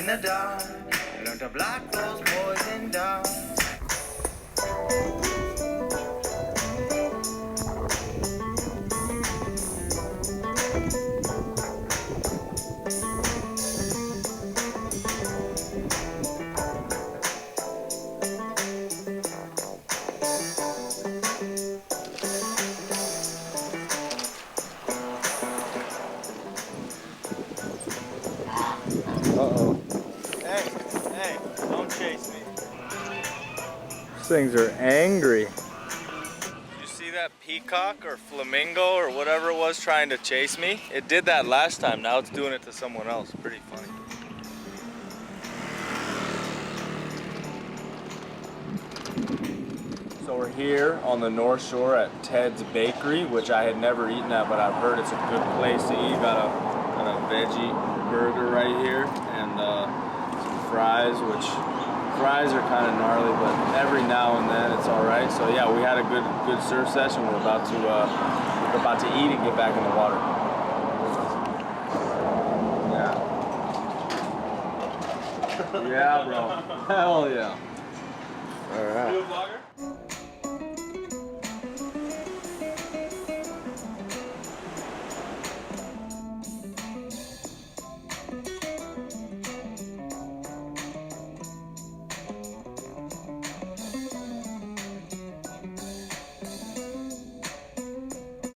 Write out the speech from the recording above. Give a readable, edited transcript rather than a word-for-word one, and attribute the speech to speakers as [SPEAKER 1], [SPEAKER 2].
[SPEAKER 1] in the dark. Learn to block those poison darts.
[SPEAKER 2] Uh-oh.
[SPEAKER 3] Hey, don't chase me.
[SPEAKER 2] These things are angry.
[SPEAKER 3] You see that peacock or flamingo or whatever it was trying to chase me? It did that last time, now it's doing it to someone else. Pretty funny. So we're here on the North Shore at Ted's Bakery, which I had never eaten at, but I've heard it's a good place to eat. Got a veggie burger right here and some fries, which fries are kind of gnarly, but every now and then it's all right. So yeah, we had a good surf session. We're about to eat and get back in the water. Yeah. Yeah, bro. Hell yeah.
[SPEAKER 2] All right.